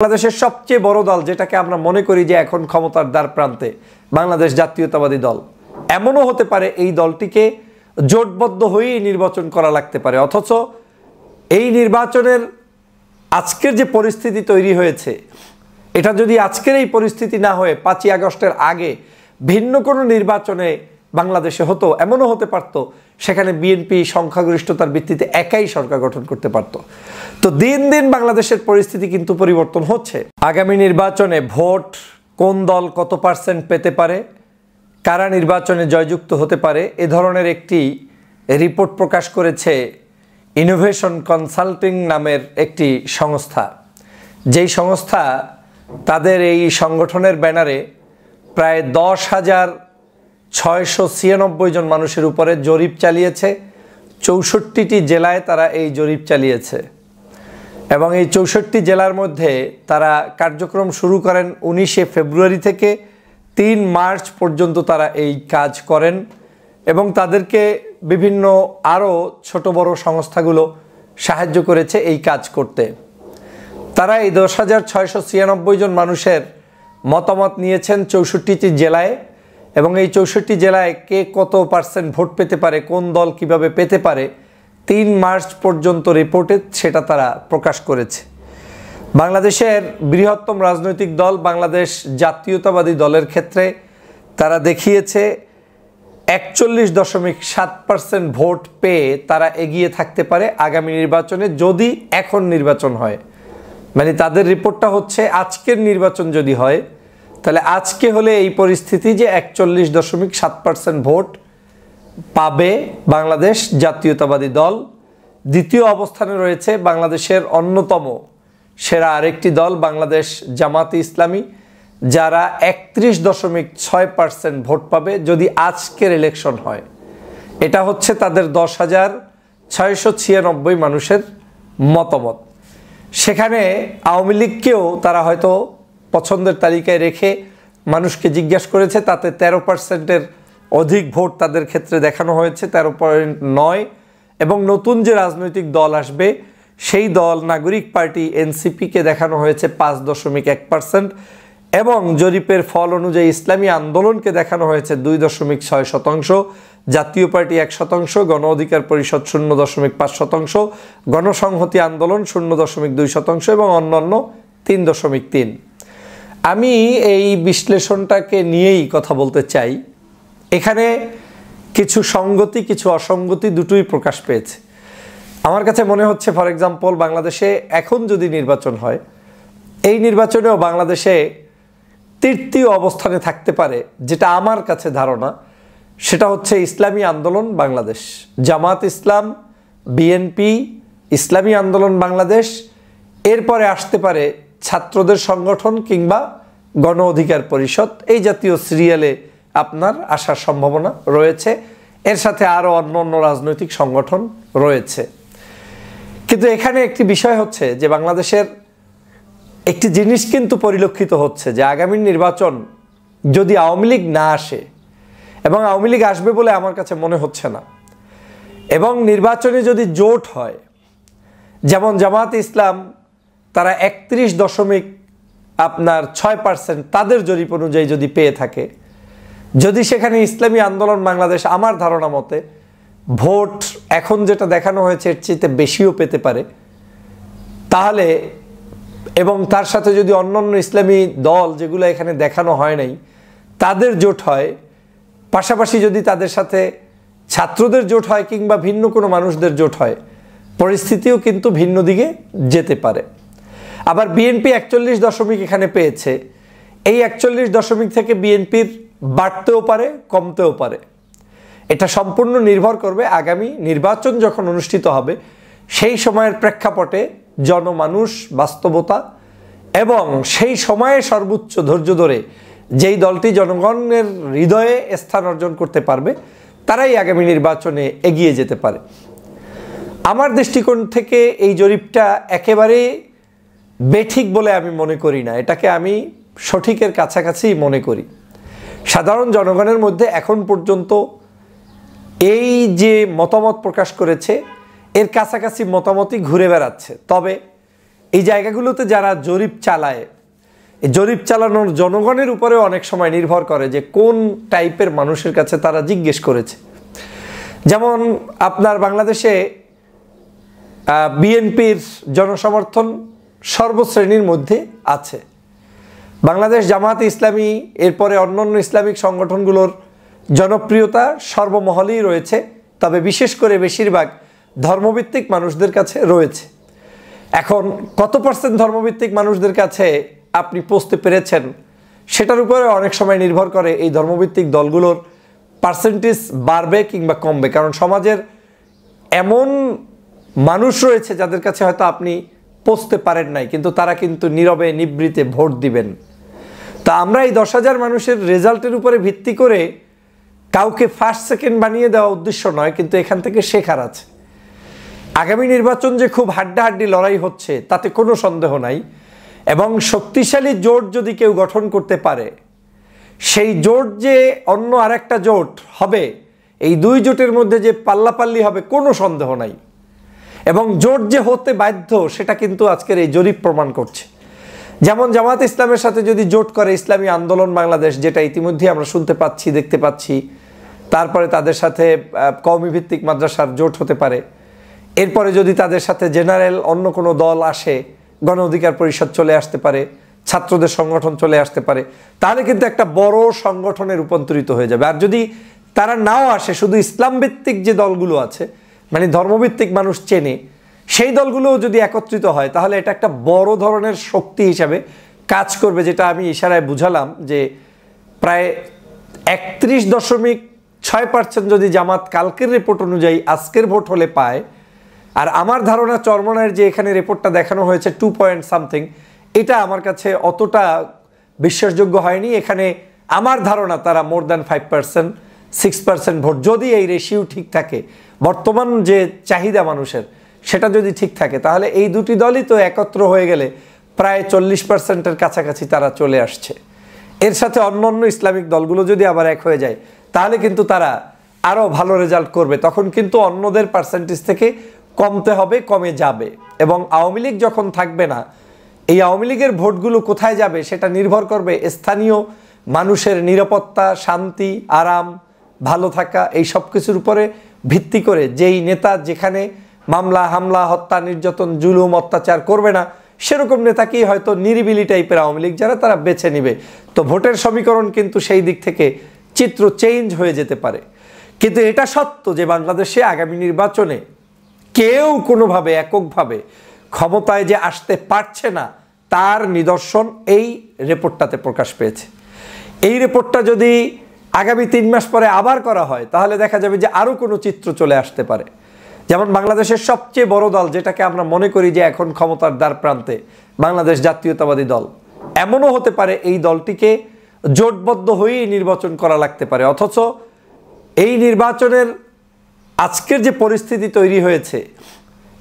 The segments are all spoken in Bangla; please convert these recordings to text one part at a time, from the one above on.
বাংলাদেশের সবচেয়ে বড় দল যেটাকে আমরা মনে করি যে এখন ক্ষমতার দ্বার প্রান্তে বাংলাদেশ জাতীয়তাবাদী দল, এমনও হতে পারে এই দলটিকে জোটবদ্ধ হয়েই নির্বাচন করা লাগতে পারে। অথচ এই নির্বাচনের আজকের যে পরিস্থিতি তৈরি হয়েছে, এটা যদি আজকের এই পরিস্থিতি না হয়ে 5ই আগস্টের আগে ভিন্ন কোনো নির্বাচনে বাংলাদেশে হতো, এমনও হতে পারত সেখানে বিএনপি সংখ্যাগরিষ্ঠতার ভিত্তিতে একাই সরকার গঠন করতে পারত। তো দিন দিন বাংলাদেশের পরিস্থিতি কিন্তু পরিবর্তন হচ্ছে। আগামী নির্বাচনে ভোট কোন দল কত পার্সেন্ট পেতে পারে, কারা নির্বাচনে জয়যুক্ত হতে পারে, এ ধরনের একটি রিপোর্ট প্রকাশ করেছে ইনোভেশন কনসাল্টিং নামের একটি সংস্থা। যেই সংস্থা তাদের এই সংগঠনের ব্যানারে প্রায় 10,696 জন মানুষের উপরে জরিপ চালিয়েছে। 64টি জেলায় তারা এই জরিপ চালিয়েছে এবং এই 64 জেলার মধ্যে তারা কার্যক্রম শুরু করেন 19শে ফেব্রুয়ারি থেকে 3 মার্চ পর্যন্ত তারা এই কাজ করেন এবং তাদেরকে বিভিন্ন আরও ছোট বড় সংস্থাগুলো সাহায্য করেছে এই কাজ করতে। তারা এই 10,696 জন মানুষের মতামত নিয়েছেন 64টি জেলায় এবং এই 64 জেলায় কে কত পার্সেন্ট ভোট পেতে পারে, কোন দল কিভাবে পেতে পারে, 3 মার্চ পর্যন্ত রিপোর্টে সেটা তারা প্রকাশ করেছে। বাংলাদেশের বৃহত্তম রাজনৈতিক দল বাংলাদেশ জাতীয়তাবাদী দলের ক্ষেত্রে তারা দেখিয়েছে 41.7% ভোট পেয়ে তারা এগিয়ে থাকতে পারে আগামী নির্বাচনে, যদি এখন নির্বাচন হয়। মানে তাদের রিপোর্টটা হচ্ছে আজকের নির্বাচন যদি হয় তাহলে আজকে হলে এই পরিস্থিতি যে 41.7% ভোট পাবে বাংলাদেশ জাতীয়তাবাদী দল। দ্বিতীয় অবস্থানে রয়েছে বাংলাদেশের অন্যতম সেরা আরেকটি দল বাংলাদেশ জামাতে ইসলামী, যারা 31.6% ভোট পাবে যদি আজকের ইলেকশন হয়। এটা হচ্ছে তাদের 10,696 মানুষের মতামত। সেখানে আওয়ামী লীগকেও তারা হয়তো পছন্দের তালিকায় রেখে মানুষকে জিজ্ঞাসা করেছে, তাতে 13%-এর অধিক ভোট তাদের ক্ষেত্রে দেখানো হয়েছে, 13.9। এবং নতুন যে রাজনৈতিক দল আসবে সেই দল নাগরিক পার্টি এনসিপিকে দেখানো হয়েছে 5.1% এবং জরিপের ফল অনুযায়ী ইসলামী আন্দোলনকে দেখানো হয়েছে 2.6%, জাতীয় পার্টি 1%, গণ অধিকার পরিষদ 0.5%, গণসংহতি আন্দোলন 0.2% এবং অন্যান্য 3.3। আমি এই বিশ্লেষণটাকে নিয়েই কথা বলতে চাই। এখানে কিছু সঙ্গতি কিছু অসঙ্গতি দুটোই প্রকাশ পেয়েছে। আমার কাছে মনে হচ্ছে ফর এক্সাম্পল বাংলাদেশে এখন যদি নির্বাচন হয়, এই নির্বাচনেও বাংলাদেশে তৃতীয় অবস্থানে থাকতে পারে, যেটা আমার কাছে ধারণা, সেটা হচ্ছে ইসলামী আন্দোলন বাংলাদেশ, জামাত ইসলাম, বিএনপি, ইসলামী আন্দোলন বাংলাদেশ, এরপরে আসতে পারে ছাত্রদের সংগঠন কিংবা গণ অধিকার পরিষদ। এই জাতীয় সিরিয়ালে আপনার আসার সম্ভাবনা রয়েছে। এর সাথে আরও অন্য অন্য রাজনৈতিক সংগঠন রয়েছে। কিন্তু এখানে একটি বিষয় হচ্ছে যে বাংলাদেশের একটি জিনিস কিন্তু পরিলক্ষিত হচ্ছে যে আগামী নির্বাচন যদি আওয়ামী লীগ না আসে, এবং আওয়ামী লীগ আসবে বলে আমার কাছে মনে হচ্ছে না, এবং নির্বাচনে যদি জোট হয়, যেমন জামাত ইসলাম তারা 31.6% তাদের জরিপ অনুযায়ী যদি পেয়ে থাকে, যদি সেখানে ইসলামী আন্দোলন বাংলাদেশ আমার ধারণা মতে ভোট এখন যেটা দেখানো হয়েছে এর চেয়ে বেশিও পেতে পারে, তাহলে এবং তার সাথে যদি অন্যান্য ইসলামী দল যেগুলো এখানে দেখানো হয় নাই তাদের জোট হয়, পাশাপাশি যদি তাদের সাথে ছাত্রদের জোট হয় কিংবা ভিন্ন কোনো মানুষদের জোট হয়, পরিস্থিতিও কিন্তু ভিন্ন দিকে যেতে পারে। আবার বিএনপি 41 এখানে পেয়েছে, এই 41 থেকে বিএনপির বাড়তেও পারে কমতেও পারে। এটা সম্পূর্ণ নির্ভর করবে আগামী নির্বাচন যখন অনুষ্ঠিত হবে সেই সময়ের প্রেক্ষাপটে জনমানুষ, বাস্তবতা এবং সেই সময়ে সর্বোচ্চ ধৈর্য ধরে যেই দলটি জনগণের হৃদয়ে স্থান অর্জন করতে পারবে তারাই আগামী নির্বাচনে এগিয়ে যেতে পারে। আমার দৃষ্টিকোণ থেকে এই জরিপটা একেবারে বেঠিক বলে আমি মনে করি না, এটাকে আমি সঠিকের কাছাকাছি মনে করি। সাধারণ জনগণের মধ্যে এখন পর্যন্ত এই যে মতামত প্রকাশ করেছে এর কাছাকাছি মতামতই ঘুরে বেড়াচ্ছে। তবে এই জায়গাগুলোতে যারা জরিপ চালায়, এই জরিপ চালানোর জনগণের উপরেও অনেক সময় নির্ভর করে যে কোন টাইপের মানুষের কাছে তারা জিজ্ঞেস করেছে। যেমন আপনার বাংলাদেশে বিএনপির জনসমর্থন সর্বশ্রেণীর মধ্যে আছে। বাংলাদেশ জামায়াতে ইসলামী এরপরে অন্যান্য ইসলামিক সংগঠনগুলোর জনপ্রিয়তা সর্বমহলেই রয়েছে, তবে বিশেষ করে বেশিরভাগ ধর্মভিত্তিক মানুষদের কাছে রয়েছে। এখন কত পার্সেন্ট ধর্মভিত্তিক মানুষদের কাছে আপনি পৌঁছতে পেরেছেন সেটার উপরে অনেক সময় নির্ভর করে এই ধর্মভিত্তিক দলগুলোর পার্সেন্টেজ বাড়বে কিংবা কমবে। কারণ সমাজের এমন মানুষ রয়েছে যাদের কাছে হয়তো আপনি পৌঁছতে পারেন নাই, কিন্তু তারা কিন্তু নীরবে নিবৃতে ভোট দিবেন। তা আমরা এই 10,000 মানুষের রেজাল্টের উপরে ভিত্তি করে কাউকে ফার্স্ট সেকেন্ড বানিয়ে দেওয়া উদ্দেশ্য নয়, কিন্তু এখান থেকে শেখার আছে। আগামী নির্বাচন যে খুব হাড্ডাহাড্ডি লড়াই হচ্ছে তাতে কোনো সন্দেহ নাই, এবং শক্তিশালী জোট যদি কেউ গঠন করতে পারে, সেই জোট যে অন্য আরেকটা জোট হবে, এই দুই জোটের মধ্যে যে পাল্লাপাল্লি হবে কোনো সন্দেহ নাই। এবং জোট যে হতে বাধ্য সেটা কিন্তু আজকের এই জরিপ প্রমাণ করছে। যেমন জামায়াত ইসলামের সাথে যদি জোট করে ইসলামী আন্দোলন বাংলাদেশ, যেটা ইতিমধ্যে আমরা শুনতে পাচ্ছি, দেখতে পাচ্ছি, তারপরে তাদের সাথে কওমি ভিত্তিক মাদ্রাসার জোট হতে পারে। এরপরে যদি তাদের সাথে জেনারেল অন্য কোনো দল আসে, গণ অধিকার পরিষদ চলে আসতে পারে, ছাত্রদের সংগঠন চলে আসতে পারে, তাহলে কিন্তু একটা বড় সংগঠনে রূপান্তরিত হয়ে যাবে। আর যদি তারা নাও আসে, শুধু ইসলাম ভিত্তিক যে দলগুলো আছে, মানে ধর্মভিত্তিক মানুষ চেনে, সেই দলগুলোও যদি একত্রিত হয়, তাহলে এটা একটা বড় ধরনের শক্তি হিসাবে কাজ করবে। যেটা আমি ইশারায় বুঝালাম যে প্রায় 31.6% যদি জামাত কালকের রিপোর্ট অনুযায়ী আজকের ভোট হলে পায়, আর আমার ধারণা চরমনায়ের যে এখানে রিপোর্টটা দেখানো হয়েছে 2 পয়েন্ট সামথিং, এটা আমার কাছে অতটা বিশ্বাসযোগ্য হয়নি। এখানে আমার ধারণা তারা মোর দ্যান 5%, 6% ভোট, যদি এই রেশিও ঠিক থাকে, বর্তমান যে চাহিদা মানুষের সেটা যদি ঠিক থাকে, তাহলে এই দুটি দলই তো একত্র হয়ে গেলে প্রায় 40%-এর কাছাকাছি তারা চলে আসছে। এর সাথে অন্যান্য ইসলামিক দলগুলো যদি আবার এক হয়ে যায়, তাহলে কিন্তু তারা আরও ভালো রেজাল্ট করবে। তখন কিন্তু অন্যদের পার্সেন্টেজ থেকে কমতে হবে, কমে যাবে। এবং আওয়ামী লীগ যখন থাকবে না, এই আওয়ামী লীগের ভোটগুলো কোথায় যাবে সেটা নির্ভর করবে স্থানীয় মানুষের নিরাপত্তা, শান্তি, আরাম, ভালো থাকা, এই সব কিছুর উপরে ভিত্তি করে। যেই নেতা যেখানে মামলা, হামলা, হত্যা, নির্যাতন, জুলুম, অত্যাচার করবে না, সেরকম নেতাকেই হয়তো নিরিবিলি টাইপের আওয়ামী লীগ যারা, তারা বেছে নিবে। তো ভোটের সমীকরণ কিন্তু সেই দিক থেকে চিত্র চেঞ্জ হয়ে যেতে পারে। কিন্তু এটা সত্য যে বাংলাদেশে আগামী নির্বাচনে কেউ কোনোভাবে এককভাবে ক্ষমতায় যে আসতে পারছে না, তার নিদর্শন এই রিপোর্টটাতে প্রকাশ পেয়েছে। এই রিপোর্টটা যদি আগামী 3 মাস পরে আবার করা হয়, তাহলে দেখা যাবে যে আরও কোনো চিত্র চলে আসতে পারে। যেমন বাংলাদেশের সবচেয়ে বড় দল, যেটাকে আমরা মনে করি যে এখন ক্ষমতার দ্বার প্রান্তে, বাংলাদেশ জাতীয়তাবাদী দল, এমনও হতে পারে এই দলটিকে জোটবদ্ধ হয়েই নির্বাচন করা লাগতে পারে। অথচ এই নির্বাচনের আজকের যে পরিস্থিতি তৈরি হয়েছে,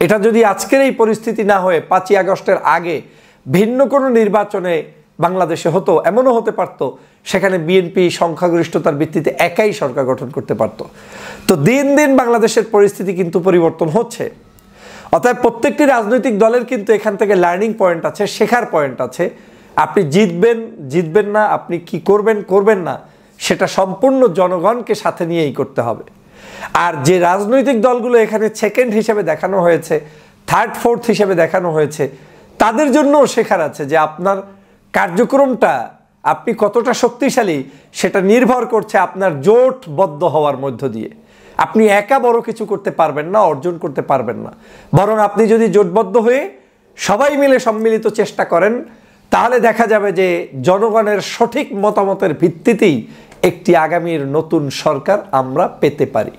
এটা যদি আজকের এই পরিস্থিতি না হয়ে 5ই আগস্টের আগে ভিন্ন কোনো নির্বাচনে বাংলাদেশে হতো, এমনও হতে পারত সেখানে বিএনপি সংখ্যাগরিষ্ঠতার ভিত্তিতে একাই সরকার গঠন করতে পারত। তো দিন দিন বাংলাদেশের পরিস্থিতি কিন্তু পরিবর্তন হচ্ছে। অতএব প্রত্যেকটি রাজনৈতিক দলের কিন্তু এখান থেকে লার্নিং পয়েন্ট আছে, শেখার পয়েন্ট আছে। আপনি জিতবেন না, আপনি কি করবেন না, সেটা সম্পূর্ণ জনগণকে সাথে নিয়েই করতে হবে। আর যে রাজনৈতিক দলগুলো এখানে সেকেন্ড হিসেবে দেখানো হয়েছে, থার্ড, ফোর্থ হিসেবে দেখানো হয়েছে, তাদের জন্যও শেখার আছে যে আপনার কার্যক্রমটা আপনি কতটা শক্তিশালী সেটা নির্ভর করছে আপনার জোটবদ্ধ হওয়ার মধ্য দিয়ে। আপনি একা বড় কিছু করতে পারবেন না, অর্জন করতে পারবেন না। বরং আপনি যদি জোটবদ্ধ হয়ে সবাই মিলে সম্মিলিত চেষ্টা করেন, তাহলে দেখা যাবে যে জনগণের সঠিক মতামতের ভিত্তিতেই একটি আগামীর নতুন সরকার আমরা পেতে পারি।